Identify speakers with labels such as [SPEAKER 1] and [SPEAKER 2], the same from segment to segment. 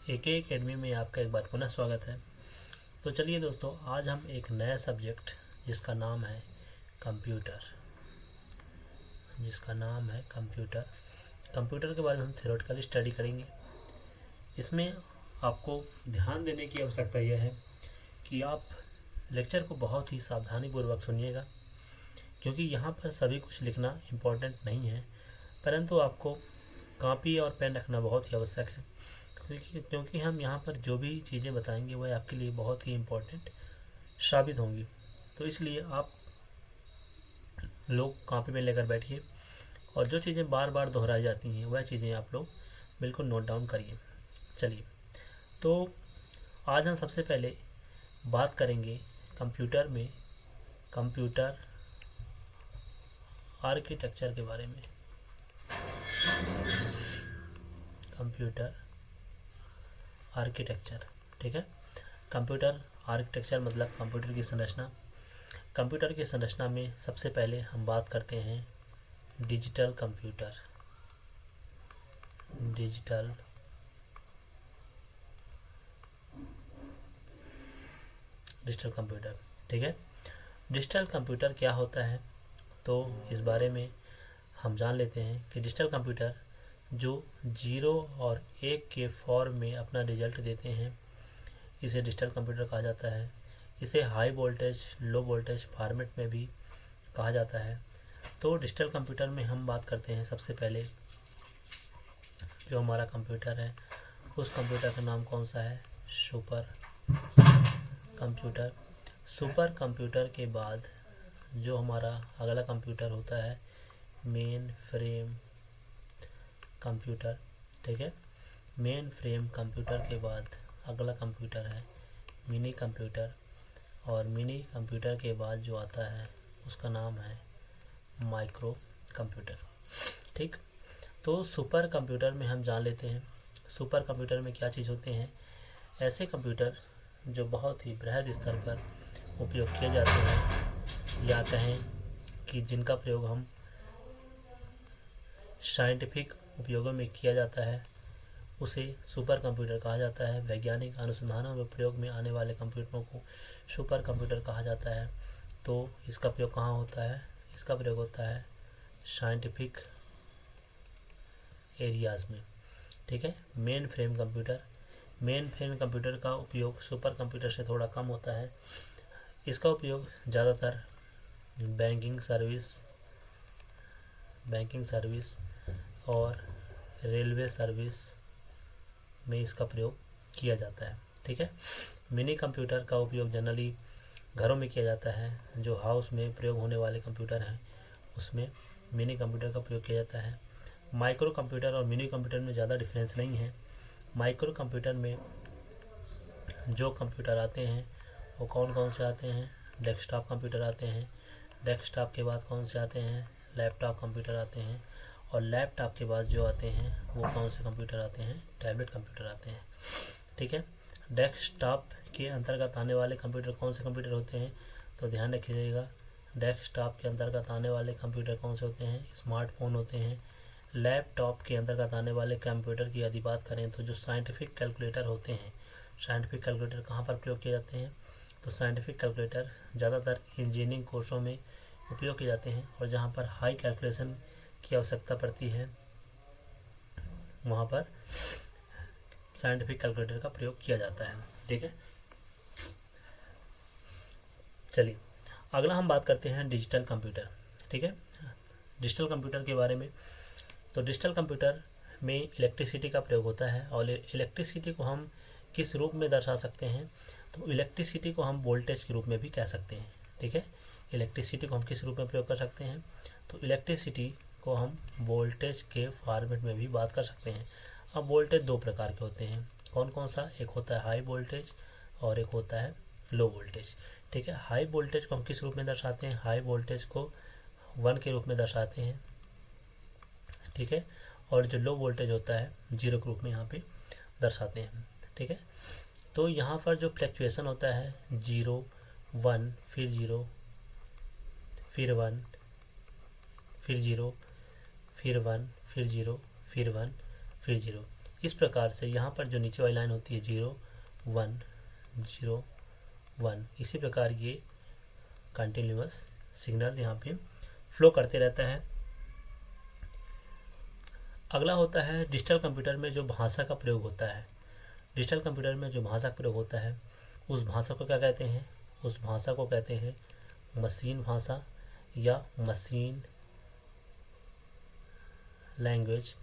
[SPEAKER 1] एके academy में आपका एक बार पुनः स्वागत है। तो चलिए दोस्तों, आज हम एक नया सब्जेक्ट जिसका नाम है कंप्यूटर कंप्यूटर के बारे में हम थ्योरेटिकली स्टडी करेंगे। इसमें आपको ध्यान देने की आवश्यकता यह है कि आप लेक्चर को बहुत ही सावधानीपूर्वक सुनिएगा, क्योंकि यहाँ पर सभी कुछ लिखना इम्पोर्टेंट नहीं है, परंतु आपको कॉपी और पेन रखना बहुत ही आवश्यक है, क्योंकि हम यहाँ पर जो भी चीज़ें बताएंगे वह आपके लिए बहुत ही इम्पोर्टेंट साबित होंगी। तो इसलिए आप लोग कॉपी में लेकर बैठिए और जो चीज़ें बार बार दोहराई जाती हैं वह चीज़ें आप लोग बिल्कुल नोट डाउन करिए। चलिए, तो आज हम सबसे पहले बात करेंगे कंप्यूटर आर्किटेक्चर के बारे में। कंप्यूटर आर्किटेक्चर, ठीक है। कंप्यूटर आर्किटेक्चर मतलब कंप्यूटर की संरचना। कंप्यूटर की संरचना में सबसे पहले हम बात करते हैं डिजिटल कंप्यूटर, ठीक है। डिजिटल कंप्यूटर क्या होता है, तो इस बारे में हम जान लेते हैं कि डिजिटल कंप्यूटर जो 0 और 1 के फॉर्म में अपना रिजल्ट देते हैं, इसे डिजिटल कंप्यूटर कहा जाता है। इसे high voltage, low voltage format में भी कहा जाता है। तो डिजिटल कंप्यूटर में हम बात करते हैं सबसे पहले जो हमारा कंप्यूटर है, उस कंप्यूटर का नाम कौन सा है? Super computer. सुपर कंप्यूटर के बाद जो हमारा अगला कंप्यूटर होता है मेन फ्रेम कंप्यूटर, ठीक है। मेन फ्रेम कंप्यूटर के बाद अगला कंप्यूटर है मिनी कंप्यूटर, और मिनी कंप्यूटर के बाद जो आता है उसका नाम है माइक्रो कंप्यूटर, ठीक। तो सुपर कंप्यूटर में हम जान लेते हैं सुपर कंप्यूटर में क्या चीज़ होते हैं। ऐसे कंप्यूटर जो बहुत ही बृहद स्तर पर उपयोग किए जाते हैं, या कहें कि जिनका प्रयोग हम साइंटिफिक उपयोगों में किया जाता है, उसे सुपर कंप्यूटर कहा जाता है। वैज्ञानिक अनुसंधानों में प्रयोग में आने वाले कंप्यूटरों को सुपर कंप्यूटर कहा जाता है। तो इसका प्रयोग कहाँ होता है? इसका प्रयोग होता है साइंटिफिक एरियाज़ में, ठीक है। मेन फ्रेम कंप्यूटर का उपयोग सुपर कंप्यूटर से थोड़ा कम होता है। इसका उपयोग ज़्यादातर बैंकिंग सर्विस और रेलवे सर्विस में इसका प्रयोग किया जाता है, ठीक है। मिनी कंप्यूटर का उपयोग जनरली घरों में किया जाता है। जो हाउस में प्रयोग होने वाले कंप्यूटर हैं उसमें मिनी कंप्यूटर का प्रयोग किया जाता है। माइक्रो कंप्यूटर और मिनी कंप्यूटर में ज़्यादा डिफरेंस नहीं है। माइक्रो कंप्यूटर में जो कंप्यूटर आते हैं वो कौन कौन से आते हैं? डेस्कटॉप कंप्यूटर आते हैं। डेस्कटॉप के बाद कौन से आते हैं? लैपटॉप कंप्यूटर आते हैं। और लैपटॉप के बाद जो आते हैं वो कौन से कंप्यूटर आते हैं? टैबलेट कंप्यूटर आते हैं, ठीक है। डेस्कटॉप के अंतर्गत आने वाले कंप्यूटर कौन से कंप्यूटर होते हैं? तो ध्यान रखिएगा, डेस्कटॉप के अंतर्गत आने वाले कंप्यूटर कौन से होते हैं? स्मार्टफोन होते हैं। लैपटॉप के अंतर्गत आने वाले कंप्यूटर की यदि बात करें तो जो साइंटिफिक कैलकुलेटर होते हैं, साइंटिफिक कैलकुलेटर कहाँ पर प्रयोग किए जाते हैं? तो साइंटिफिक कैलकुलेटर ज़्यादातर इंजीनियरिंग कोर्सों में उपयोग किए जाते हैं, और जहाँ पर हाई कैलकुलेशन की आवश्यकता पड़ती है वहाँ पर साइंटिफिक कैलकुलेटर का प्रयोग किया जाता है, ठीक है। चलिए, अगला हम बात करते हैं डिजिटल कंप्यूटर, ठीक है। डिजिटल कंप्यूटर के बारे में, तो डिजिटल कंप्यूटर में इलेक्ट्रिसिटी का प्रयोग होता है, और इलेक्ट्रिसिटी को हम किस रूप में दर्शा सकते हैं? तो इलेक्ट्रिसिटी को हम वोल्टेज के रूप में भी कह सकते हैं, ठीक है। इलेक्ट्रिसिटी को हम किस रूप में प्रयोग कर सकते हैं? तो इलेक्ट्रिसिटी को हम वोल्टेज के फॉर्मेट में भी बात कर सकते हैं। अब वोल्टेज दो प्रकार के होते हैं, कौन कौन सा? एक होता है हाई वोल्टेज और एक होता है लो वोल्टेज, ठीक है। हाई वोल्टेज को हम किस रूप में दर्शाते हैं? हाई वोल्टेज को 1 के रूप में दर्शाते हैं, ठीक है। और जो लो वोल्टेज होता है 0 के रूप में यहाँ पे दर्शाते हैं, ठीक है। तो यहाँ पर जो फ्लैक्चुएशन होता है 0, 1, फिर 0, फिर 1, फिर 0, फिर 1, फिर 0, फिर 1, फिर 0, इस प्रकार से यहाँ पर जो नीचे वाली लाइन होती है 0 1 0 1, इसी प्रकार ये कंटिन्यूअस सिग्नल यहाँ पे फ्लो करते रहता है। अगला होता है डिजिटल कंप्यूटर में जो भाषा का प्रयोग होता है। डिजिटल कंप्यूटर में जो भाषा का प्रयोग होता है उस भाषा को क्या कहते हैं? उस भाषा को कहते हैं मशीन भाषा या मशीन लैंग्वेज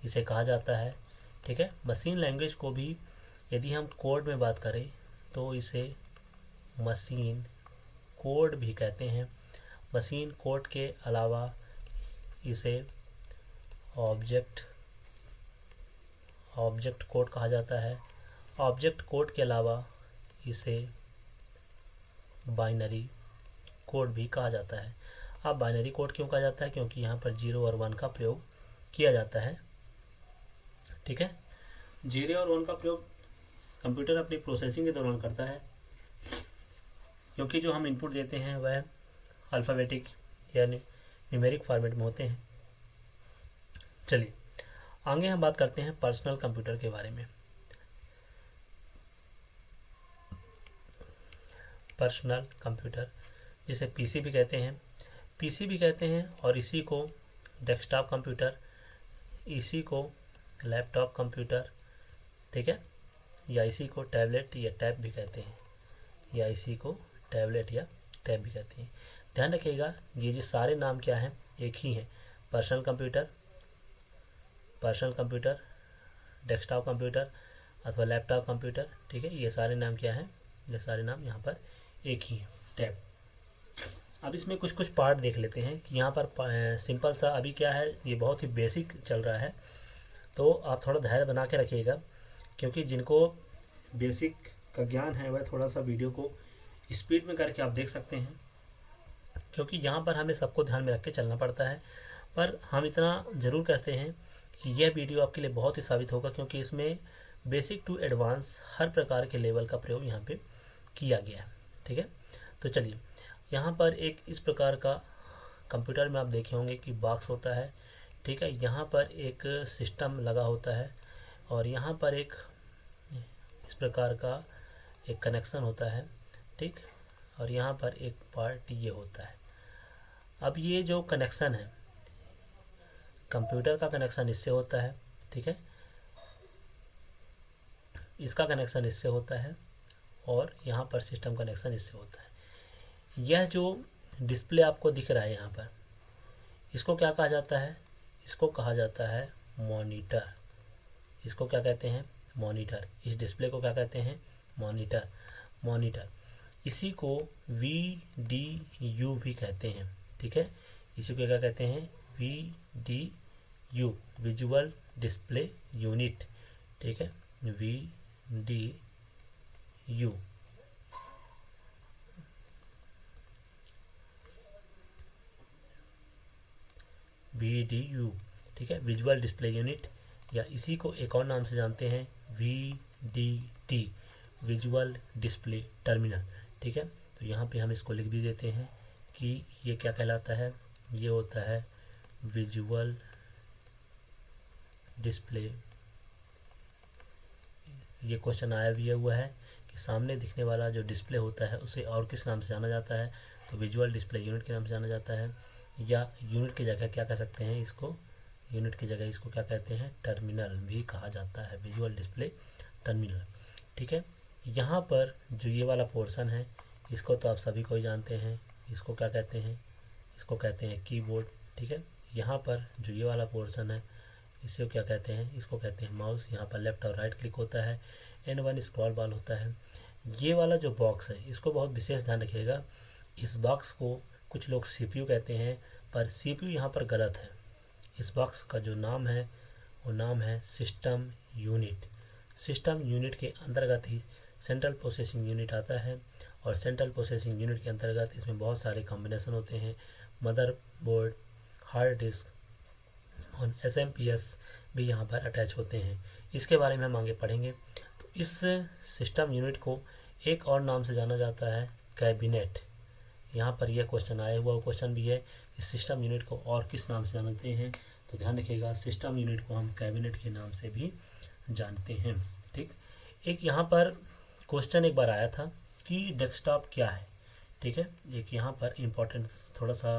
[SPEAKER 1] इसे कहा जाता है। ठीक है, मशीन लैंग्वेज को भी यदि हम कोड में बात करें तो इसे मशीन कोड भी कहते हैं। मशीन कोड के अलावा इसे ऑब्जेक्ट कोड कहा जाता है। ऑब्जेक्ट कोड के अलावा इसे बाइनरी कोड भी कहा जाता है। अब बाइनरी कोड क्यों कहा जाता है? क्योंकि यहाँ पर 0 और 1 का प्रयोग किया जाता है। ठीक है, 0 और 1 का प्रयोग कंप्यूटर अपनी प्रोसेसिंग के दौरान करता है, क्योंकि जो हम इनपुट देते हैं वह अल्फ़ाबेटिक यानी न्यूमेरिक फॉर्मेट में होते हैं। चलिए आगे हम बात करते हैं पर्सनल कंप्यूटर के बारे में। पर्सनल कंप्यूटर जिसे पीसी भी कहते हैं और इसी को डेस्कटॉप कंप्यूटर, इसी को लैपटॉप कंप्यूटर, ठीक है, या इसी को टैबलेट या टैब भी कहते हैं, या इसी को टैबलेट या टैब भी कहते हैं। ध्यान रखिएगा ये जो सारे नाम क्या हैं एक ही हैं। पर्सनल कंप्यूटर, डेस्कटॉप कंप्यूटर अथवा लैपटॉप कंप्यूटर। ठीक है, ये सारे नाम क्या हैं? ये सारे नाम यहाँ पर एक ही हैं, टैब। अब इसमें कुछ पार्ट देख लेते हैं कि यहाँ पर सिंपल सा अभी क्या है, ये बहुत ही बेसिक चल रहा है, तो आप थोड़ा धैर्य बना के रखिएगा, क्योंकि जिनको बेसिक का ज्ञान है वह थोड़ा सा वीडियो को स्पीड में करके आप देख सकते हैं, क्योंकि यहाँ पर हमें सबको ध्यान में रख के चलना पड़ता है। पर हम इतना ज़रूर कहते हैं कि यह वीडियो आपके लिए बहुत ही साबित होगा, क्योंकि इसमें बेसिक टू एडवांस हर प्रकार के लेवल का प्रयोग यहाँ पे किया गया है। ठीक है, तो चलिए यहाँ पर एक इस प्रकार का कंप्यूटर में आप देखे होंगे कि बॉक्स होता है। ठीक है, यहाँ पर एक सिस्टम लगा होता है और यहाँ पर एक इस प्रकार का एक कनेक्शन होता है। ठीक, और यहाँ पर एक पार्ट ये होता है। अब ये जो कनेक्शन है, कंप्यूटर का कनेक्शन इससे होता है। ठीक है, इसका कनेक्शन इससे होता है और यहाँ पर सिस्टम कनेक्शन इससे होता है। यह जो डिस्प्ले आपको दिख रहा है यहाँ पर, इसको क्या कहा जाता है? इसको कहा जाता है मॉनिटर। इसको क्या कहते हैं? मॉनिटर। इस डिस्प्ले को क्या कहते हैं? मॉनिटर। इसी को VDU भी कहते हैं। ठीक है, इसी को क्या कहते हैं? VDU, visual display unit. ठीक है, VDU। ठीक है, विजुअल डिस्प्ले यूनिट, या इसी को एक और नाम से जानते हैं VDT, विजुअल डिस्प्ले टर्मिनल। ठीक है, तो यहाँ पे हम इसको लिख भी देते हैं कि ये क्या कहलाता है? ये होता है विजुअल डिस्प्ले। ये क्वेश्चन आया भी हुआ है कि सामने दिखने वाला जो डिस्प्ले होता है उसे और किस नाम से जाना जाता है? तो विजुअल डिस्प्ले यूनिट के नाम से जाना जाता है, या यूनिट की जगह क्या कह सकते हैं इसको? यूनिट की जगह इसको क्या कहते हैं? टर्मिनल भी कहा जाता है, विजुअल डिस्प्ले टर्मिनल। ठीक है, यहाँ पर जो ये वाला पोर्शन है इसको तो आप सभी को ही जानते हैं, इसको क्या कहते हैं? इसको कहते हैं कीबोर्ड। ठीक है, यहाँ पर जो ये वाला पोर्शन है इसे क्या कहते हैं? इसको कहते हैं माउस। यहाँ पर लेफ्ट और राइट क्लिक होता है, N1 स्क्रॉल बार होता है। ये वाला जो बॉक्स है इसको बहुत विशेष ध्यान रखिएगा। इस बॉक्स को कुछ लोग CPU कहते हैं, पर CPU यहाँ पर गलत है। इस बॉक्स का जो नाम है वो नाम है सिस्टम यूनिट। सिस्टम यूनिट के अंतर्गत ही सेंट्रल प्रोसेसिंग यूनिट आता है, और सेंट्रल प्रोसेसिंग यूनिट के अंतर्गत इसमें बहुत सारे कॉम्बिनेशन होते हैं। मदरबोर्ड, हार्ड डिस्क और SMPS भी यहाँ पर अटैच होते हैं। इसके बारे में हम आगे पढ़ेंगे। तो इस सिस्टम यूनिट को एक और नाम से जाना जाता है कैबिनेट। यहाँ पर यह क्वेश्चन आया हुआ क्वेश्चन भी है, इस सिस्टम यूनिट को और किस नाम से जानते हैं? तो ध्यान रखिएगा, सिस्टम यूनिट को हम कैबिनेट के नाम से भी जानते हैं। ठीक, एक यहाँ पर क्वेश्चन एक बार आया था कि डेस्कटॉप क्या है। ठीक है, एक यहाँ पर इम्पोर्टेंट थोड़ा सा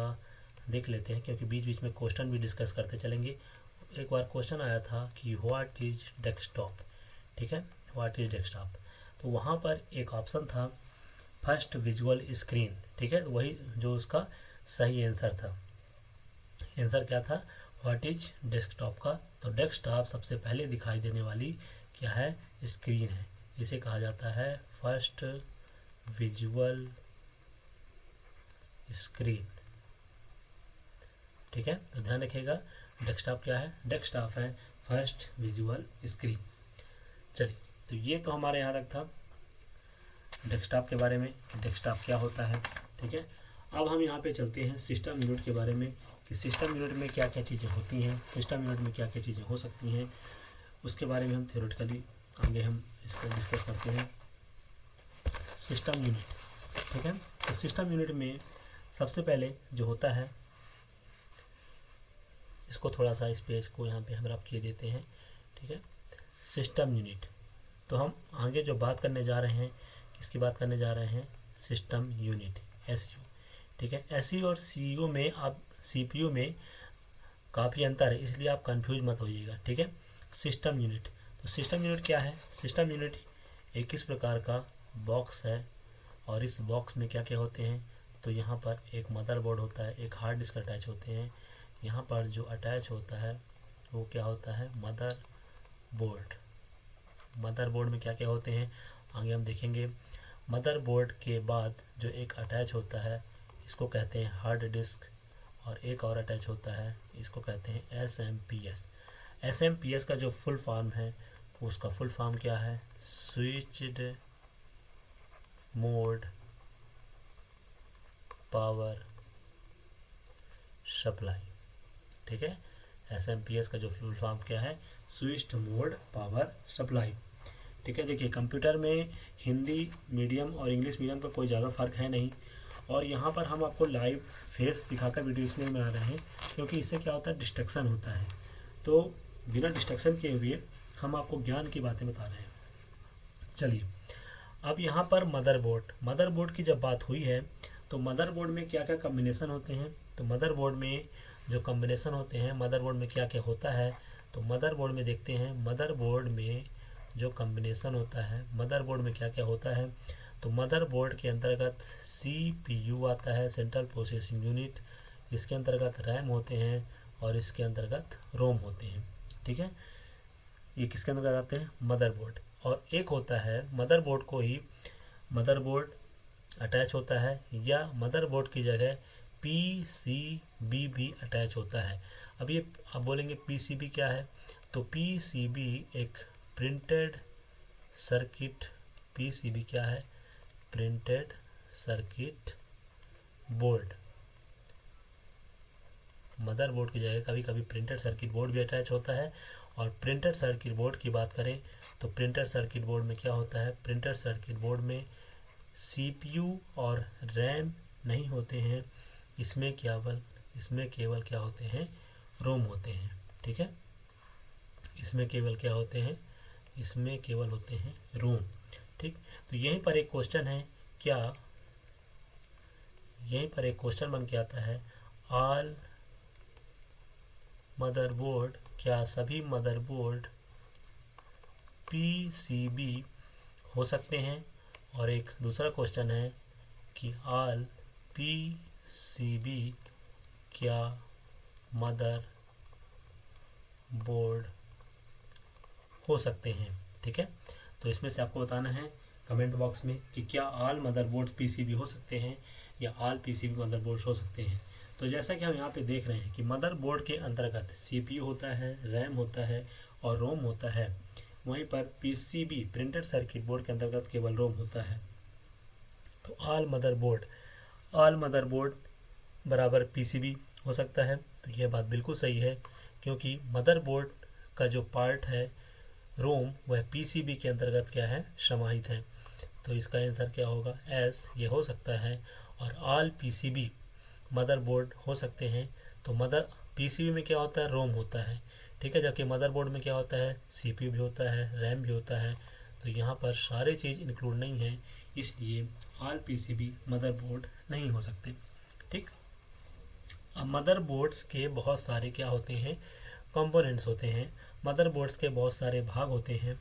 [SPEAKER 1] देख लेते हैं, क्योंकि बीच बीच में क्वेश्चन भी डिस्कस करते चलेंगे। एक बार क्वेश्चन आया था कि व्हाट इज डेस्कटॉप। ठीक है, व्हाट इज डेस्कटॉप, तो वहाँ पर एक ऑप्शन था फर्स्ट विजुअल स्क्रीन। ठीक है, तो वही जो उसका सही आंसर था। आंसर क्या था, व्हाट इज डेस्कटॉप का। तो डेस्कटॉप सबसे पहले दिखाई देने वाली क्या है, स्क्रीन है। इसे कहा जाता है फर्स्ट विजुअल स्क्रीन। ठीक है, तो ध्यान रखिएगा डेस्कटॉप क्या है, डेस्कटॉप है फर्स्ट विजुअल स्क्रीन। चलिए, तो ये तो हमारे यहाँ तक था डेस्कटॉप के बारे में, डेस्कटॉप क्या होता है। ठीक है, अब हम यहाँ पे चलते हैं सिस्टम यूनिट के बारे में, कि सिस्टम यूनिट में क्या क्या चीज़ें होती हैं, सिस्टम यूनिट में क्या क्या चीज़ें हो सकती हैं, उसके बारे में हम थ्योरेटिकली आगे हम इसका डिस्कस करते हैं। सिस्टम यूनिट, ठीक है, तो सिस्टम यूनिट में सबसे पहले जो होता है, इसको थोड़ा सा स्पेस को यहाँ पे हम रख किए देते हैं। ठीक है, सिस्टम यूनिट, तो हम आगे जो बात करने जा रहे हैं, किसकी बात करने जा रहे हैं, सिस्टम यूनिट, एसयू। ठीक है, एसयू और सीयू में, आप सीपीयू में काफ़ी अंतर है, इसलिए आप कंफ्यूज मत होइएगा। ठीक है, सिस्टम यूनिट, तो सिस्टम यूनिट क्या है, सिस्टम यूनिट एक किस प्रकार का बॉक्स है, और इस बॉक्स में क्या क्या होते हैं, तो यहाँ पर एक मदरबोर्ड होता है, एक हार्ड डिस्क अटैच होते हैं। यहाँ पर जो अटैच होता है वो क्या होता है, मदरबोर्ड। मदरबोर्ड में क्या क्या होते हैं आगे हम देखेंगे। मदरबोर्ड के बाद जो एक अटैच होता है इसको कहते हैं हार्ड डिस्क, और एक और अटैच होता है इसको कहते हैं एसएमपीएस। एसएमपीएस का जो फुल फॉर्म है, उसका फुल फॉर्म क्या है, स्विच्ड मोड पावर सप्लाई। ठीक है, एसएमपीएस का जो फुल फॉर्म क्या है, स्विच्ड मोड पावर सप्लाई। ठीक है, देखिए कंप्यूटर में हिंदी मीडियम और इंग्लिश मीडियम का कोई ज़्यादा फ़र्क है नहीं, और यहाँ पर हम आपको लाइव फेस दिखाकर वीडियो इसलिए बना रहे हैं क्योंकि इससे क्या होता है, डिस्ट्रैक्शन होता है। तो बिना डिस्ट्रैक्शन किए हुए हम आपको ज्ञान की बातें बता रहे हैं। चलिए, अब यहाँ पर मदरबोर्ड, मदरबोर्ड की जब बात हुई है तो मदरबोर्ड में क्या क्या कम्बिनेशन होते हैं, तो मदरबोर्ड में जो कम्बिनेशन होते हैं, मदरबोर्ड में क्या क्या होता है, तो मदरबोर्ड में देखते हैं, मदरबोर्ड में जो कम्बिनेशन होता है, मदरबोर्ड में क्या क्या होता है, तो मदरबोर्ड के अंतर्गत सीपीयू आता है, सेंट्रल प्रोसेसिंग यूनिट, इसके अंतर्गत रैम होते हैं, और इसके अंतर्गत रोम होते हैं। ठीक है, ये किसके अंतर्गत आते हैं, मदरबोर्ड। और एक होता है मदरबोर्ड को ही मदरबोर्ड अटैच होता है, या मदरबोर्ड की जगह पीसीबी भी अटैच होता है। अब ये आप बोलेंगे पीसीबी क्या है, तो पीसीबी एक प्रिंटेड सर्किट, पीसीबी क्या है, प्रिंटेड सर्किट बोर्ड। मदरबोर्ड की जगह कभी कभी प्रिंटेड सर्किट बोर्ड भी अटैच होता है। और प्रिंटेड सर्किट बोर्ड की बात करें तो प्रिंटेड सर्किट बोर्ड में क्या होता है, प्रिंटेड सर्किट बोर्ड में सीपीयू और रैम नहीं होते हैं, इसमें केवल क्या होते हैं, रोम होते हैं। ठीक है, इसमें केवल क्या होते हैं, इसमें केवल होते हैं रोम। ठीक, तो यहीं पर एक क्वेश्चन है, क्या यहीं पर एक क्वेश्चन बन के आता है, ऑल मदरबोर्ड, क्या सभी मदरबोर्ड पीसीबी हो सकते हैं। और एक दूसरा क्वेश्चन है कि ऑल पीसीबी क्या मदर बोर्ड हो सकते हैं। ठीक है, तो इसमें से आपको बताना है कमेंट बॉक्स में कि क्या ऑल मदरबोर्ड पीसीबी हो सकते हैं या ऑल पीसीबी मदरबोर्ड हो सकते हैं। तो जैसा कि हम यहाँ पे देख रहे हैं कि मदरबोर्ड के अंतर्गत सीपीयू होता है, रैम होता है और रोम होता है, वहीं पर पीसीबी प्रिंटेड सर्किट बोर्ड के अंतर्गत केवल रोम होता है। तो ऑल मदरबोर्ड बराबर पीसीबी हो सकता है। तो यह बात बिल्कुल सही है, क्योंकि मदरबोर्ड का जो पार्ट है रोम, वह पीसीबी के अंतर्गत क्या है, समाहित है। तो इसका आंसर क्या होगा, एस, ये हो सकता है। और ऑल पीसीबी मदरबोर्ड हो सकते हैं। तो पीसीबी में क्या होता है, रोम होता है। ठीक है। जबकि मदरबोर्ड में क्या होता है, सीपीयू भी होता है, रैम भी होता है। तो यहाँ पर सारे चीज़ इंक्लूड नहीं है, इसलिए ऑल पीसीबी मदरबोर्ड नहीं हो सकते। ठीक। अब मदरबोर्ड्स के बहुत सारे क्या होते हैं, कंपोनेंट्स होते हैं। मदरबोर्ड्स के बहुत सारे भाग होते हैं।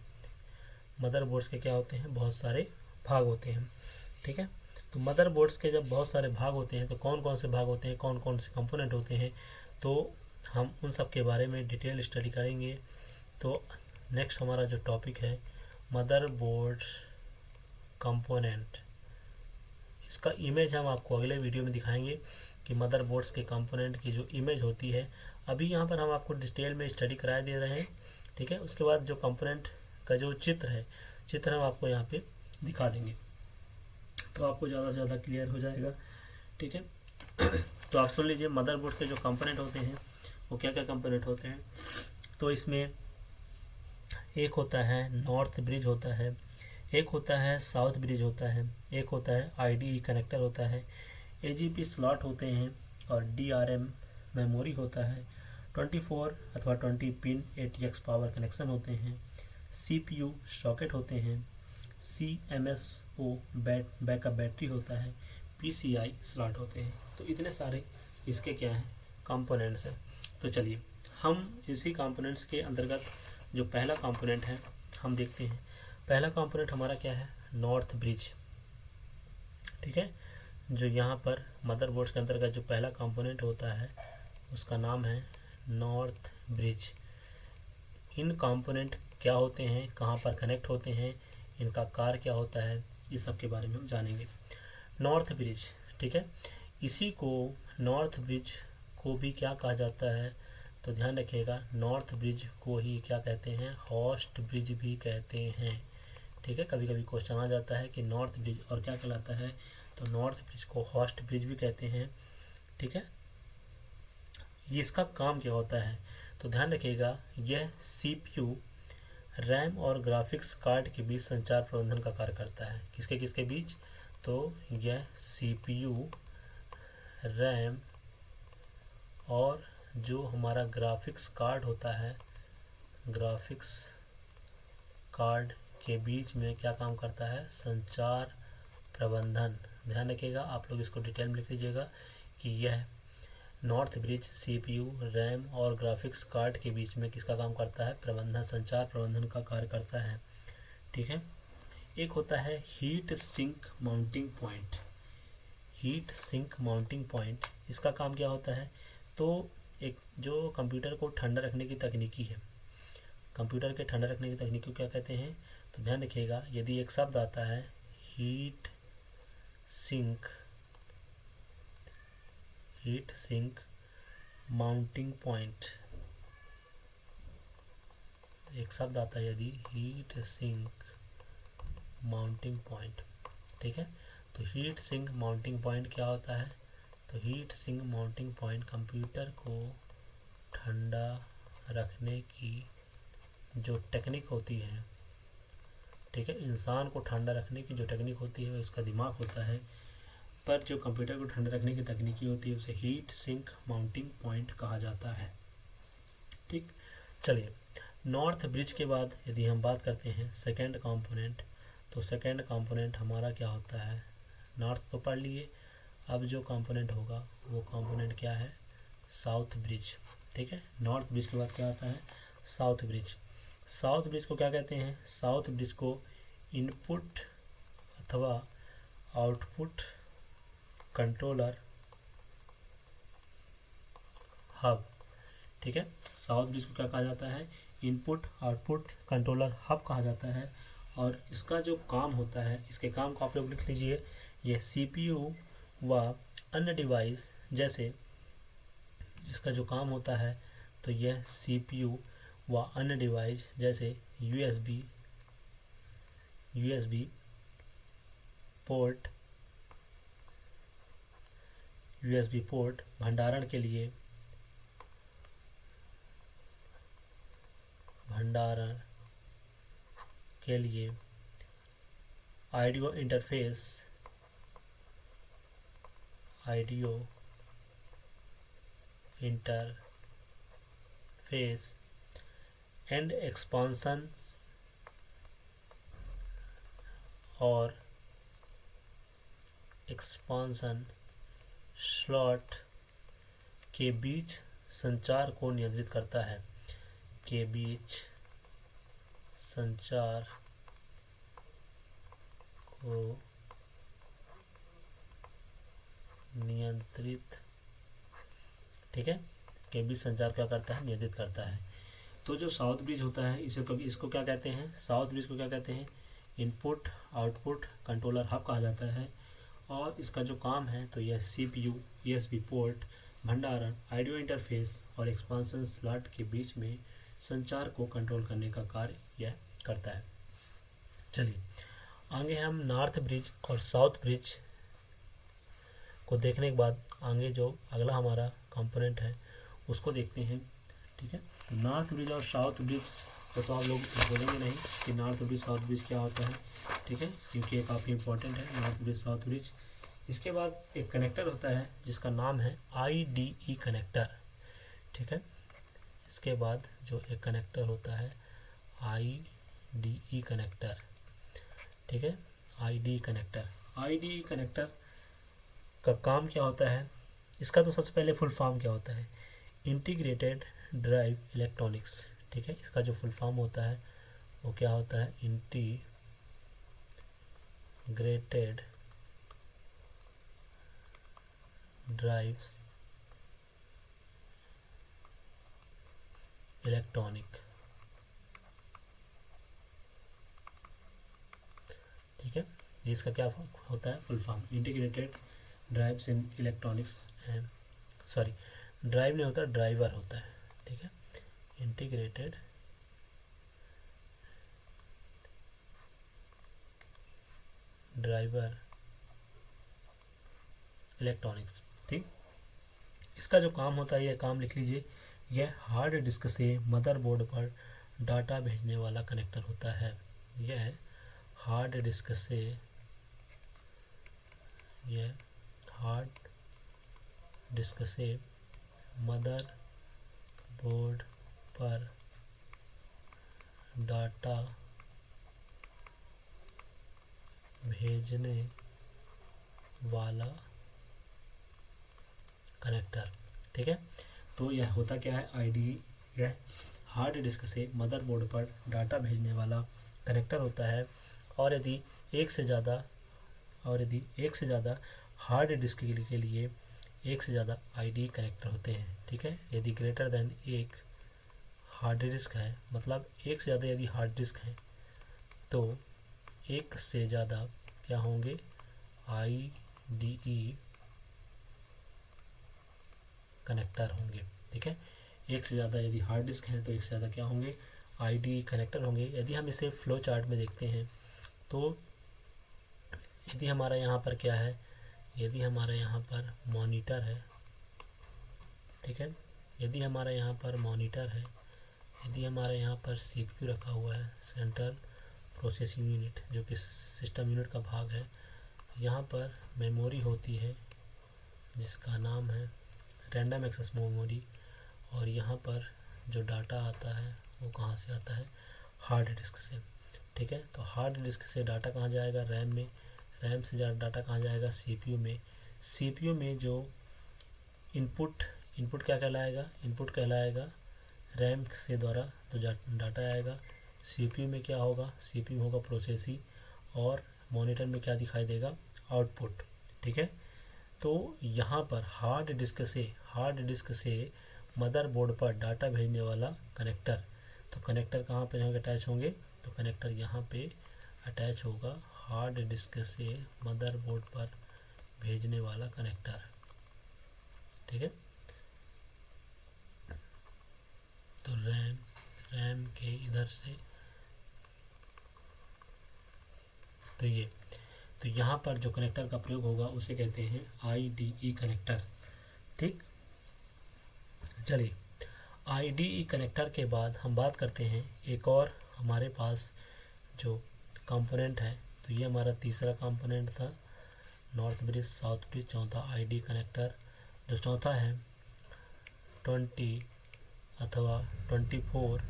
[SPEAKER 1] मदरबोर्ड्स के क्या होते हैं, बहुत सारे भाग होते हैं। ठीक है। तो मदरबोर्ड्स के जब बहुत सारे भाग होते हैं तो कौन कौन से भाग होते हैं, कौन कौन से कंपोनेंट होते हैं, तो हम उन सब के बारे में डिटेल स्टडी करेंगे। तो नेक्स्ट हमारा जो टॉपिक है मदरबोर्ड कंपोनेंट, इसका इमेज हम आपको अगले वीडियो में दिखाएंगे कि मदरबोर्ड्स के कंपोनेंट की जो इमेज होती है। अभी यहाँ पर हम आपको डिटेल में स्टडी करा दे रहे हैं। ठीक है। उसके बाद जो कंपोनेंट का जो चित्र है, चित्र हम आपको यहाँ पे दिखा देंगे, तो आपको ज़्यादा से ज़्यादा क्लियर हो जाएगा। ठीक है। तो आप सुन लीजिए मदरबोर्ड के जो कंपोनेंट होते हैं वो क्या क्या कंपोनेंट होते हैं। तो इसमें एक होता है नॉर्थ ब्रिज होता है, एक होता है साउथ ब्रिज होता है, एक होता है आईडीई कनेक्टर होता है, एजीपी स्लॉट होते हैं और डीआरएम मेमोरी होता है, 24 अथवा 20 पिन एटीएक्स पावर कनेक्शन होते हैं, सीपीयू सॉकेट होते हैं, सीएमएसओ बैकअप बैटरी होता है, पीसीआई स्लॉट होते हैं। तो इतने सारे इसके क्या हैं, कंपोनेंट्स हैं। तो चलिए हम इसी कंपोनेंट्स के अंतर्गत जो पहला कंपोनेंट है हम देखते हैं। पहला कंपोनेंट हमारा क्या है, नॉर्थ ब्रिज। ठीक है। जो यहाँ पर मदरबोर्ड्स के अंतर्गत जो पहला कंपोनेंट होता है उसका नाम है नॉर्थ ब्रिज। इन कंपोनेंट क्या होते हैं, कहाँ पर कनेक्ट होते हैं, इनका कार्य क्या होता है, इस सब के बारे में हम जानेंगे। नॉर्थ ब्रिज, ठीक है। इसी को नॉर्थ ब्रिज को भी क्या कहा जाता है, तो ध्यान रखिएगा नॉर्थ ब्रिज को ही क्या कहते हैं, हॉस्ट ब्रिज भी कहते हैं। ठीक है। कभी कभी क्वेश्चन आ जाता है कि नॉर्थ ब्रिज और क्या कहलाता है, तो नॉर्थ ब्रिज को हॉस्ट ब्रिज भी कहते हैं। ठीक है। ये इसका काम क्या होता है, तो ध्यान रखिएगा यह सीपीयू रैम और ग्राफिक्स कार्ड के बीच संचार प्रबंधन का कार्य करता है। किसके किसके बीच, तो यह सीपीयू रैम और जो हमारा ग्राफिक्स कार्ड होता है, ग्राफिक्स कार्ड के बीच में क्या काम करता है, संचार प्रबंधन। ध्यान रखिएगा, आप लोग इसको डिटेल में लिख लीजिएगा कि यह नॉर्थ ब्रिज सीपीयू रैम और ग्राफिक्स कार्ड के बीच में किसका काम करता है, प्रबंधन, संचार प्रबंधन का कार्य करता है। ठीक है। एक होता है heat sink mounting point. Heat sink mounting point, इसका काम क्या होता है, तो एक जो कंप्यूटर को ठंडा रखने की तकनीकी है, कंप्यूटर के ठंडा रखने की तकनीक को क्या कहते हैं, तो ध्यान रखिएगा यदि एक शब्द आता है हीट सिंक माउंटिंग पॉइंट, एक शब्द आता है यदि हीट सिंक माउंटिंग पॉइंट। ठीक है। तो हीट सिंक माउंटिंग पॉइंट क्या होता है, तो heat sink mounting point computer को ठंडा रखने की जो टेक्निक होती है, ठीक है, इंसान को ठंडा रखने की जो टेक्निक होती है वो उसका दिमाग होता है, पर जो कंप्यूटर को ठंडा रखने की तकनीकी होती है उसे हीट सिंक माउंटिंग पॉइंट कहा जाता है। ठीक। चलिए नॉर्थ ब्रिज के बाद यदि हम बात करते हैं सेकेंड कंपोनेंट, तो सेकेंड कंपोनेंट हमारा क्या होता है, नॉर्थ तो पढ़ लिए, अब जो कंपोनेंट होगा वो कंपोनेंट क्या है, साउथ ब्रिज। ठीक है। नॉर्थ ब्रिज के बाद क्या आता है, साउथ ब्रिज। साउथ ब्रिज को क्या कहते हैं, साउथ ब्रिज को इनपुट अथवा आउटपुट कंट्रोलर हब। ठीक है। साउथ ब्रिज को क्या कहा जाता है, इनपुट आउटपुट कंट्रोलर हब कहा जाता है। और इसका जो काम होता है, इसके काम को आप लोग लिख लीजिए, यह सीपीयू व अन्य डिवाइस जैसे, इसका जो काम होता है तो यह सीपीयू व अन्य डिवाइस जैसे यूएसबी पोर्ट भंडारण के लिए ऑडियो इंटरफेस एंड एक्सपांसन और एक्सपांसन स्लॉट के बीच संचार को नियंत्रित करता है, के बीच संचार को नियंत्रित, ठीक है, के बीच संचार क्या करता है, नियंत्रित करता है। तो जो साउथ ब्रिज होता है इसको क्या कहते हैं, साउथ ब्रिज को क्या कहते हैं, इनपुट आउटपुट कंट्रोलर हब कहा जाता है। और इसका जो काम है तो यह CPU, USB पोर्ट, भंडारण, ऑडियो इंटरफेस और एक्सपांसन स्लॉट के बीच में संचार को कंट्रोल करने का कार्य यह करता है। चलिए आगे हम नॉर्थ ब्रिज और साउथ ब्रिज को देखने के बाद आगे जो अगला हमारा कंपोनेंट है उसको देखते हैं, ठीक है। तो नॉर्थ ब्रिज और साउथ ब्रिज को तो आप लोग बोलेंगे नहीं कि नॉर्थ ब्रिज साउथ ब्रिज क्या होता है, ठीक है, क्योंकि ये काफ़ी इंपॉर्टेंट है नॉर्थ ब्रिज साउथ ब्रिज। इसके बाद एक कनेक्टर होता है जिसका नाम है IDE कनेक्टर, ठीक है। इसके बाद जो एक कनेक्टर होता है IDE कनेक्टर, ठीक है, IDE कनेक्टर। IDE कनेक्टर का काम क्या होता है, इसका तो सबसे पहले फुल फॉर्म क्या होता है, इंटीग्रेटेड ड्राइव इलेक्ट्रॉनिक्स, ठीक है। इसका जो फुल फॉर्म होता है वो क्या होता है, इंटीग्रेटेड ड्राइव्स इलेक्ट्रॉनिक, ठीक है। इसका क्या होता है, full form integrated drives in electronics, sorry drive नहीं होता, ड्राइवर होता है, ठीक है, इंटीग्रेटेड ड्राइवर इलेक्ट्रॉनिक्स, ठीक। इसका जो काम होता है, यह काम लिख लीजिए, यह हार्ड डिस्क से मदरबोर्ड पर डाटा भेजने वाला कनेक्टर होता है। यह हार्ड डिस्क से, यह हार्ड डिस्क से मदरबोर्ड पर डाटा भेजने वाला कनेक्टर, ठीक है। तो यह होता क्या है, IDE, यह हार्ड डिस्क से मदरबोर्ड पर डाटा भेजने वाला कनेक्टर होता है। और यदि एक से ज़्यादा हार्ड डिस्क के लिए एक से ज़्यादा IDE कनेक्टर होते हैं, ठीक है। यदि ग्रेटर देन एक हार्ड डिस्क है, मतलब एक से ज़्यादा यदि हार्ड डिस्क है तो एक से ज़्यादा क्या होंगे, IDE कनेक्टर होंगे, ठीक है। एक से ज़्यादा यदि हार्ड डिस्क हैं तो एक से ज़्यादा क्या होंगे, IDE कनेक्टर होंगे। यदि हम इसे फ्लो चार्ट में देखते हैं तो यदि हमारा यहाँ पर क्या है, यदि हमारा यहाँ पर मॉनिटर है, ठीक है, यदि हमारा यहाँ पर मॉनिटर है, यदि हमारा यहाँ पर CPU रखा हुआ है, सेंट्रल प्रोसेसिंग यूनिट, जो कि सिस्टम यूनिट का भाग है, यहाँ पर मेमोरी होती है जिसका नाम है रैंडम एक्सेस मेमोरी, और यहाँ पर जो डाटा आता है वो कहाँ से आता है, हार्ड डिस्क से, ठीक है। तो हार्ड डिस्क से डाटा कहाँ जाएगा, रैम में, रैम से डाटा कहाँ जाएगा, CPU में, CPU में जो इनपुट क्या कहलाएगा, इनपुट कहलाएगा रैम से द्वारा जो डाटा आएगा। CPU में क्या होगा, CPU में होगा प्रोसेसिंग, और मॉनिटर में क्या दिखाई देगा, आउटपुट, ठीक है। तो यहाँ पर हार्ड डिस्क से मदरबोर्ड पर डाटा भेजने वाला कनेक्टर, तो कनेक्टर कहाँ पे अटैच होंगे, तो कनेक्टर यहाँ पे अटैच होगा, हार्ड डिस्क से मदरबोर्ड पर भेजने वाला कनेक्टर, ठीक है। तो रैम के इधर से, तो यहाँ पर जो कनेक्टर का प्रयोग होगा उसे कहते हैं IDE कनेक्टर, ठीक। चलिए IDE कनेक्टर के बाद हम बात करते हैं एक और हमारे पास जो कंपोनेंट है। तो ये हमारा तीसरा कंपोनेंट था, नॉर्थ ब्रिज साउथ ब्रिज, चौथा IDE कनेक्टर। जो चौथा है 20 अथवा 24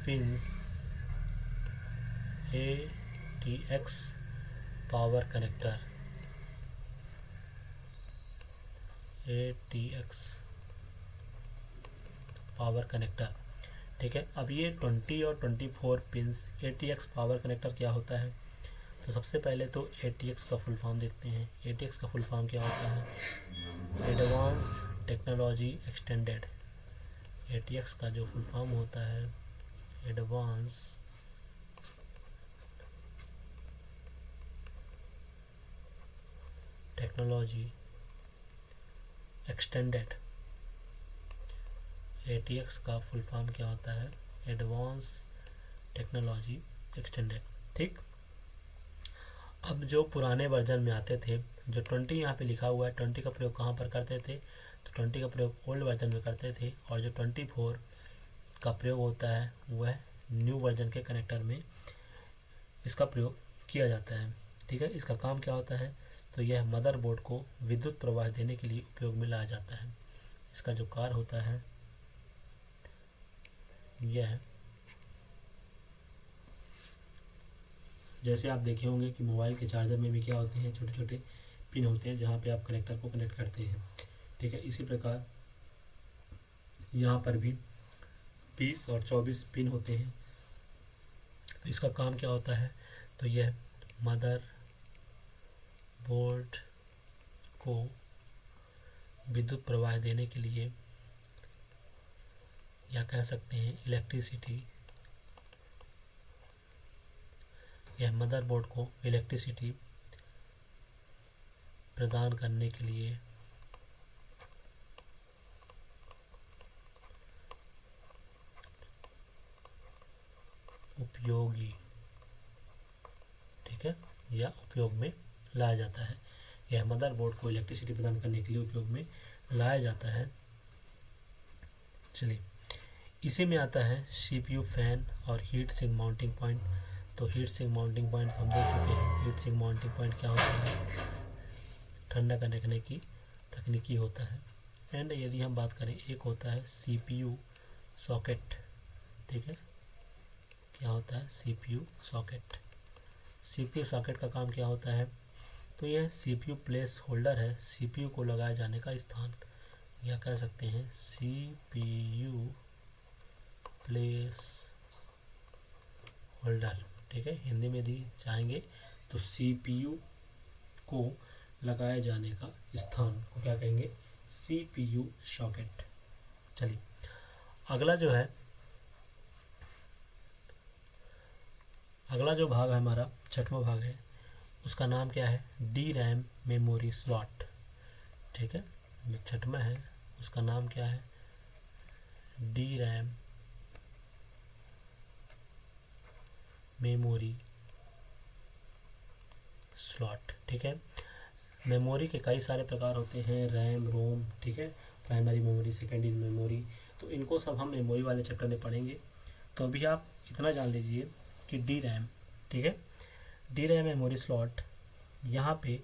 [SPEAKER 1] pins ATX power connector, ATX power connector. ठीक है, अब ये 20 और 24 पिंस ATX पावर कनेक्टर क्या होता है? तो सबसे पहले तो ATX का फुल फॉर्म देखते हैं। ATX का फुल फॉर्म क्या होता है? Advance technology extended. ATX का जो फुल फॉर्म होता है एडवांस टेक्नोलॉजी एक्सटेंडेड। ATX का फुल फॉर्म क्या होता है? Advance technology extended. ठीक, अब जो पुराने वर्जन में आते थे, जो 20 यहाँ पे लिखा हुआ है, 20 का प्रयोग कहाँ पर करते थे? तो 20 का प्रयोग ओल्ड वर्जन में करते थे, और जो 24 का प्रयोग होता है वह न्यू वर्जन के कनेक्टर में इसका प्रयोग किया जाता है। ठीक है, इसका काम क्या होता है? तो यह मदरबोर्ड को विद्युत प्रवाह देने के लिए उपयोग में लाया जाता है। इसका जो कार्य होता है यह, जैसे आप देखे होंगे कि मोबाइल के चार्जर में भी क्या होते हैं, छोटे छोटे पिन होते हैं जहाँ पे आप कनेक्टर को कनेक्ट करते हैं। ठीक है, इसी प्रकार यहाँ पर भी 20 और 24 पिन होते हैं। तो इसका काम क्या होता है? तो यह मदर बोर्ड को विद्युत प्रवाह देने के लिए, या कह सकते हैं इलेक्ट्रिसिटी, यह मदरबोर्ड को इलेक्ट्रिसिटी प्रदान करने के लिए उपयोगी, ठीक है, या उपयोग में लाया जाता है। यह मदरबोर्ड को इलेक्ट्रिसिटी प्रदान करने के लिए उपयोग में लाया जाता है। चलिए, इसी में आता है CPU फैन और हीट सिंक माउंटिंग पॉइंट। तो हीट सिंक माउंटिंग पॉइंट हम देख चुके हैं। हीट सिंक माउंटिंग पॉइंट क्या होता है? ठंडा करने की तकनीकी होता है। एंड यदि हम बात करें, एक होता है CPU सॉकेट। ठीक है, क्या होता है? CPU socket. CPU सॉकेट का काम क्या होता है? तो यह CPU प्लेस होल्डर है, CPU को लगाए जाने का स्थान, या कह सकते हैं CPU प्लेस होल्डर। ठीक है, हिंदी में यदि चाहेंगे तो CPU को लगाए जाने का स्थान को क्या कहेंगे? CPU socket. चलिए, अगला जो है, अगला जो भाग है हमारा, छठवां भाग है, उसका नाम क्या है? DRAM memory slot. ठीक है, जो छठवां है उसका नाम क्या है? DRAM memory slot. ठीक है, मेमोरी के कई सारे प्रकार होते हैं, रैम, रोम। ठीक है, प्राइमरी मेमोरी, सेकेंडरी मेमोरी। तो इनको सब हम मेमोरी वाले चैप्टर में पढ़ेंगे। तो अभी आप इतना जान लीजिए कि DRAM, ठीक है, DRAM मेमोरी स्लॉट, यहाँ पे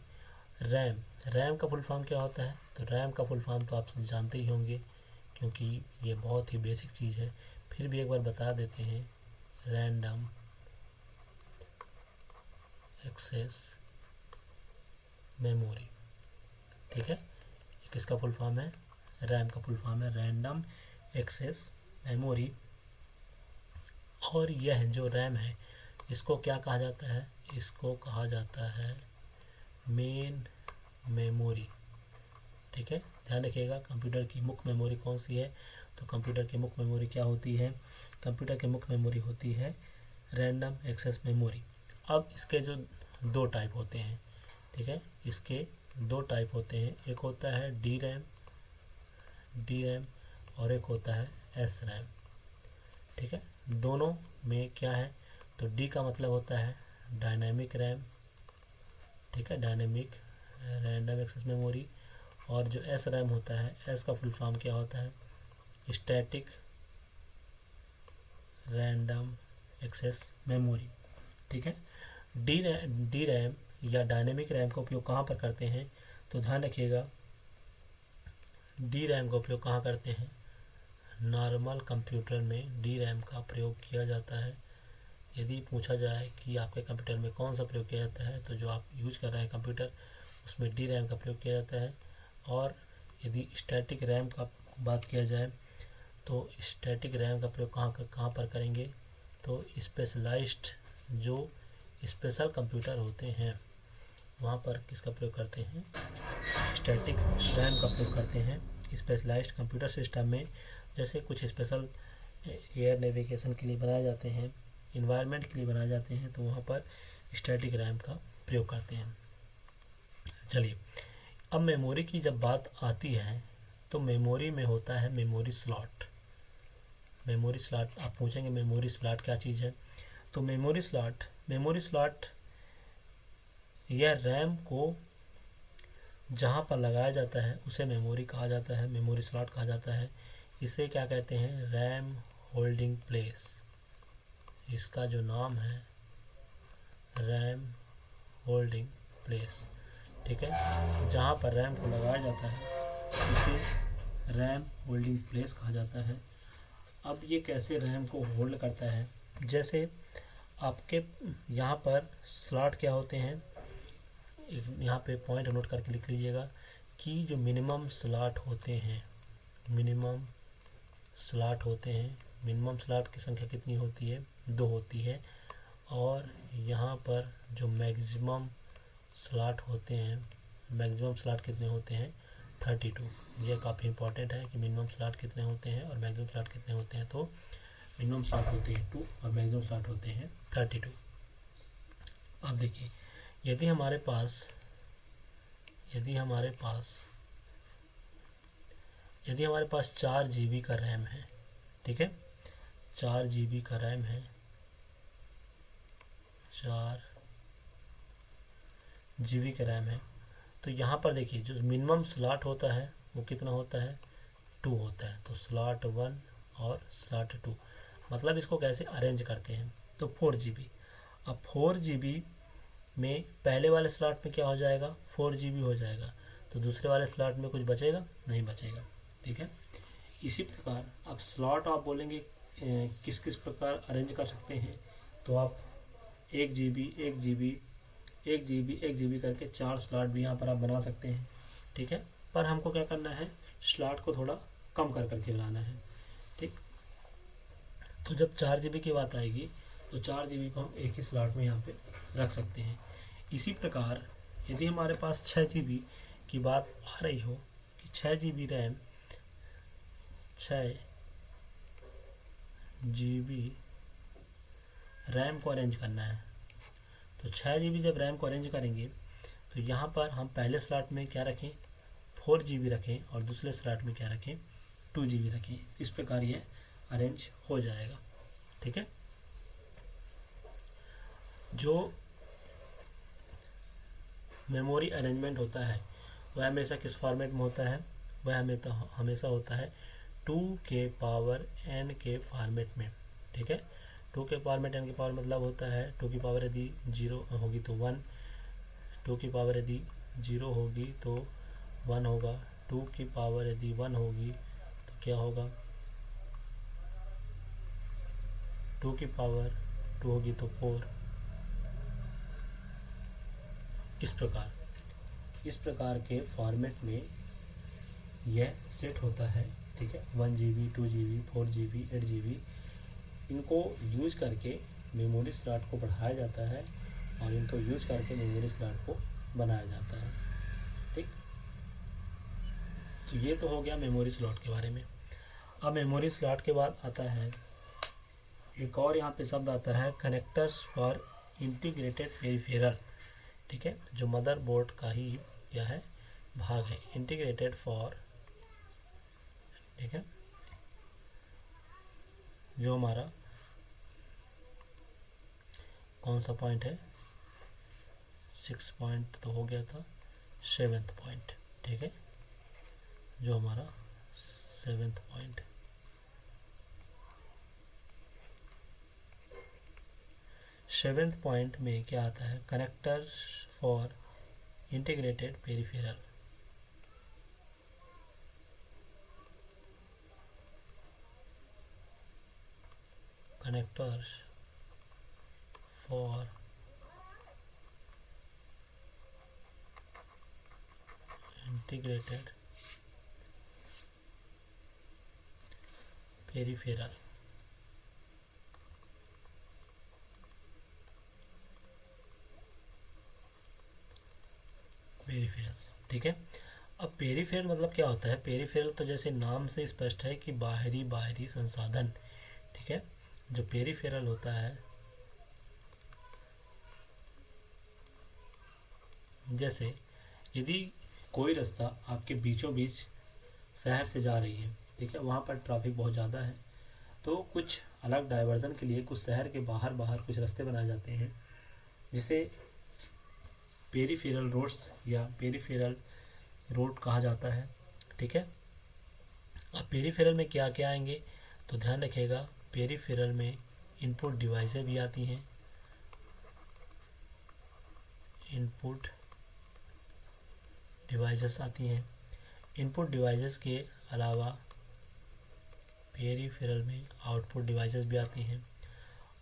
[SPEAKER 1] रैम का फुल फॉर्म क्या होता है? तो रैम का फुल फॉर्म तो आप जानते ही होंगे, क्योंकि ये बहुत ही बेसिक चीज़ है। फिर भी एक बार बता देते हैं, रैंडम एक्सेस मेमोरी। ठीक है, किसका फुल फॉर्म है? रैम का फुल फॉर्म है रैंडम एक्सेस मेमोरी। और यह जो रैम है, इसको क्या कहा जाता है? इसको कहा जाता है मेन मेमोरी। ठीक है, ध्यान रखिएगा, कंप्यूटर की मुख्य मेमोरी कौन सी है? तो कंप्यूटर की मुख्य मेमोरी क्या होती है? कंप्यूटर की मुख्य मेमोरी होती है रैंडम एक्सेस मेमोरी। अब इसके जो दो टाइप होते हैं, ठीक है, इसके दो टाइप होते हैं। एक होता है DRAM और एक होता है SRAM। ठीक है, दोनों में क्या है? तो D का मतलब होता है डायनेमिक रैम। ठीक है, डायनेमिक रैंडम एक्सेस मेमोरी। और जो SRAM होता है, S का फुल फॉर्म क्या होता है? Static random access memory. ठीक है, DRAM या डायनेमिक रैम का उपयोग कहाँ पर करते हैं? तो ध्यान रखिएगा, DRAM का उपयोग कहाँ करते हैं? नॉर्मल कंप्यूटर में डी रैम का प्रयोग किया जाता है। यदि पूछा जाए कि आपके कंप्यूटर में कौन सा प्रयोग किया जाता है, तो जो आप यूज कर रहे हैं कंप्यूटर उसमें डी रैम का प्रयोग किया जाता है। और यदि स्टैटिक रैम का बात किया जाए तो स्टैटिक रैम का प्रयोग कहाँ पर करेंगे, तो स्पेशलाइज्ड जो स्पेशल कंप्यूटर होते हैं वहाँ पर किसका प्रयोग करते हैं, स्टैटिक रैम का प्रयोग करते हैं। स्पेशलाइज्ड कंप्यूटर सिस्टम में जैसे कुछ स्पेशल एयर नेविगेशन के लिए बनाए जाते हैं, इन्वायरमेंट के लिए बनाए जाते हैं, तो वहाँ पर स्टैटिक रैम का प्रयोग करते हैं। चलिए, अब मेमोरी की जब बात आती है तो मेमोरी में होता है मेमोरी स्लॉट। मेमोरी स्लॉट आप पूछेंगे मेमोरी स्लॉट क्या चीज़ है, तो मेमोरी स्लॉट यह रैम को जहाँ पर लगाया जाता है उसे मेमोरी कहा जाता है, मेमोरी स्लॉट कहा जाता है। इसे क्या कहते हैं, रैम होल्डिंग प्लेस। इसका जो नाम है रैम होल्डिंग प्लेस, ठीक है। जहाँ पर रैम को लगाया जाता है इसे रैम होल्डिंग प्लेस कहा जाता है। अब ये कैसे रैम को होल्ड करता है, जैसे आपके यहाँ पर स्लॉट क्या होते हैं, यहाँ पे पॉइंट नोट करके लिख लीजिएगा कि जो मिनिमम स्लॉट होते हैं, मिनिमम स्लॉट की संख्या कितनी होती है, 2 होती है। और यहाँ पर जो मैक्सिमम स्लॉट होते हैं, मैक्सिमम स्लॉट कितने होते हैं, 32। यह काफ़ी इंपॉर्टेंट है कि मिनिमम स्लॉट कितने होते हैं और मैक्सिमम स्लॉट कितने होते हैं। तो मिनिमम स्लॉट होते हैं 2 और मैक्सिमम स्लॉट होते हैं 32। अब देखिए, यदि हमारे पास 4 GB का रैम है, ठीक है, 4 GB का रैम है, 4 GB का रैम है, तो यहाँ पर देखिए जो मिनिमम स्लॉट होता है वो कितना होता है, 2 होता है। तो स्लॉट 1 और स्लॉट 2, मतलब इसको कैसे अरेंज करते हैं, तो 4 GB। अब 4 GB में पहले वाले स्लॉट में क्या हो जाएगा, 4 GB हो जाएगा, तो दूसरे वाले स्लॉट में कुछ बचेगा नहीं बचेगा, ठीक है। इसी प्रकार अब स्लॉट आप बोलेंगे किस किस प्रकार अरेंज कर सकते हैं, तो आप 1 GB 1 GB 1 GB 1 GB करके 4 स्लॉट भी यहाँ पर आप बना सकते हैं, ठीक है। पर हमको क्या करना है, स्लॉट को थोड़ा कम करके बनाना है, ठीक। तो जब 4 GB की बात आएगी तो 4 GB को हम एक ही स्लॉट में यहाँ पे रख सकते हैं। इसी प्रकार यदि हमारे पास 6 GB की बात आ रही हो कि 6 GB रैम, 6 GB रैम को अरेंज करना है, तो 6 GB जब रैम को अरेंज करेंगे तो यहाँ पर हम पहले स्लॉट में क्या रखें, 4 GB रखें और दूसरे स्लॉट में क्या रखें, 2 GB रखें। इस प्रकार ये अरेंज हो जाएगा, ठीक है। जो मेमोरी अरेंजमेंट होता है वह हमेशा किस फॉर्मेट में होता है, वह हमेशा होता है 2 के पावर n के फॉर्मेट में, ठीक है। 2 के पावर में 10 की पावर मतलब होता है 2 की पावर यदि 0 होगी तो 1, 2 की पावर यदि 0 होगी तो 1 होगा, 2 की पावर यदि 1 होगी तो क्या होगा, 2 की पावर 2 होगी तो 4। इस प्रकार के फॉर्मेट में यह सेट होता है, ठीक है। 1 GB 2 GB 4 GB 8 GB इनको यूज करके मेमोरी स्लॉट को बढ़ाया जाता है और इनको यूज करके मेमोरी स्लॉट को बनाया जाता है, ठीक। तो ये तो हो गया मेमोरी स्लॉट के बारे में। अब मेमोरी स्लॉट के बाद आता है एक और यहाँ पे शब्द आता है कनेक्टर्स फॉर इंटीग्रेटेड पेरिफेरल, ठीक है, जो मदरबोर्ड का ही क्या है, भाग है। इंटीग्रेटेड फॉर, ठीक है, जो हमारा कौन सा पॉइंट है, 6 पॉइंट तो हो गया था, 7th पॉइंट, ठीक है, जो हमारा 7th पॉइंट। 7th पॉइंट में क्या आता है, connector for integrated peripheral. connectors for integrated peripheral। Peripherals, ठीक है। अब पेरिफेरल मतलब क्या होता है? पेरिफेरल तो जैसे नाम से स्पष्ट है कि बाहरी संसाधन, ठीक है। जो पेरिफेरल होता है, जैसे यदि कोई रास्ता आपके बीचों बीच शहर से जा रही है, ठीक है, वहाँ पर ट्रैफिक बहुत ज़्यादा है, तो कुछ अलग डाइवर्जन के लिए कुछ शहर के बाहर कुछ रास्ते बनाए जाते हैं, जिसे पेरिफेरल रोड्स या पेरिफेरल रोड कहा जाता है, ठीक है। अब पेरिफेरल में क्या क्या आएंगे, तो ध्यान रखिएगा, पेरिफेरल में इनपुट डिवाइसें भी आती हैं, इनपुट डिवाइसेस आती हैं। इनपुट डिवाइसेस के अलावा पेरिफेरल में आउटपुट डिवाइसेस भी आती हैं,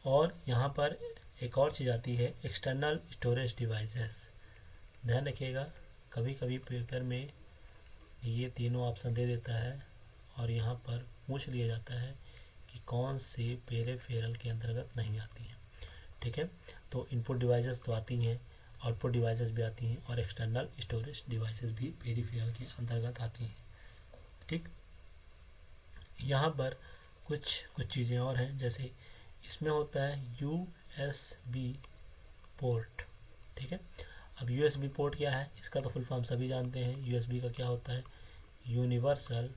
[SPEAKER 1] और यहाँ पर एक और चीज़ आती है, एक्सटर्नल स्टोरेज डिवाइसेस। ध्यान रखिएगा, कभी कभी पेपर में ये तीनों ऑप्शन दे देता है और यहाँ पर पूछ लिया जाता है कि कौन से पेरिफेरल के अंतर्गत नहीं आती हैं, ठीक है। तो इनपुट डिवाइसेस तो आती हैं, आउटपुट डिवाइसेस भी आती हैं, और एक्सटर्नल स्टोरेज डिवाइसेस भी पेरिफेरल के अंतर्गत आती हैं, ठीक। यहाँ पर कुछ चीज़ें और हैं, जैसे इसमें होता है USB पोर्ट, ठीक है। अब USB पोर्ट क्या है, इसका तो फुल फॉर्म सभी जानते हैं। USB का क्या होता है, यूनिवर्सल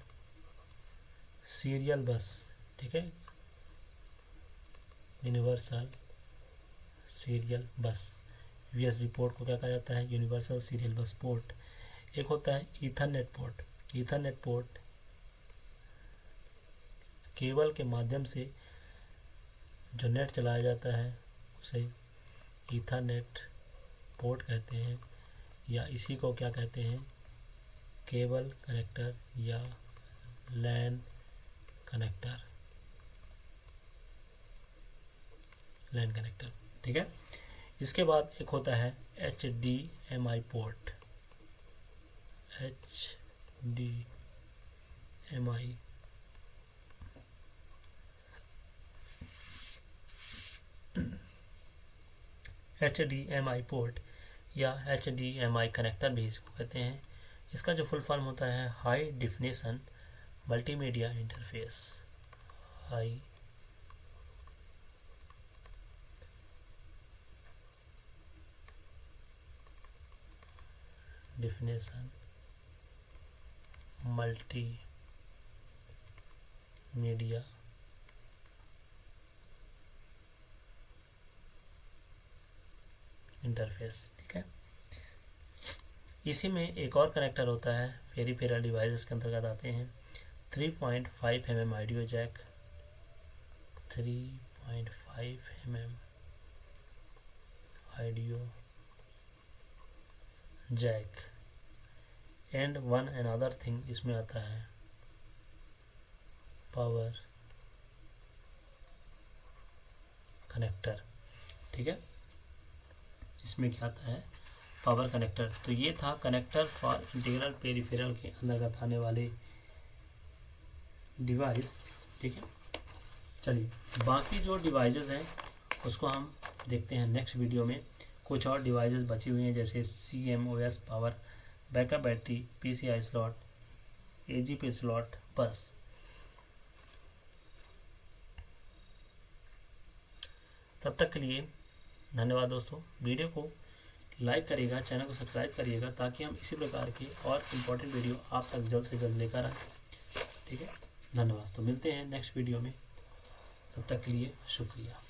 [SPEAKER 1] सीरियल बस, ठीक है, यूनिवर्सल सीरियल बस। USB पोर्ट को क्या कहा जाता है, यूनिवर्सल सीरियल बस पोर्ट। एक होता है Ethernet port. Ethernet port cable के माध्यम से जो नेट चलाया जाता है उसे ईथरनेट पोर्ट कहते हैं, या इसी को क्या कहते हैं, केबल कनेक्टर या लैन कनेक्टर, ठीक है। इसके बाद एक होता है HDMI पोर्ट। HDMI पोर्ट या HDMI कनेक्टर भी इसको कहते हैं। इसका जो फुल फॉर्म होता है, high definition multimedia interface. High definition multimedia interface, ठीक है। इसी में एक और कनेक्टर होता है, पेरिफेरल डिवाइसेस के अंतर्गत आते हैं, 3.5 mm audio jack, 3.5 mm audio jack, and one another thing इसमें आता है पावर कनेक्टर, ठीक है। इसमें क्या आता है, पावर कनेक्टर। तो ये था कनेक्टर फॉर इंटीग्रल पेरिफेरल के अंतर्गत आने वाले डिवाइस, ठीक है। चलिए, बाकी जो डिवाइसेस हैं उसको हम देखते हैं नेक्स्ट वीडियो में। कुछ और डिवाइसेस बची हुई हैं, जैसे CMOS power, backup battery, PCI slot, AGP slot, बस। तब तक के लिए धन्यवाद दोस्तों। वीडियो को लाइक करिएगा, चैनल को सब्सक्राइब करिएगा, ताकि हम इसी प्रकार के और इम्पोर्टेंट वीडियो आप तक जल्द से जल्द लेकर आए, ठीक है। धन्यवाद। तो मिलते हैं नेक्स्ट वीडियो में, तब तक के लिए शुक्रिया।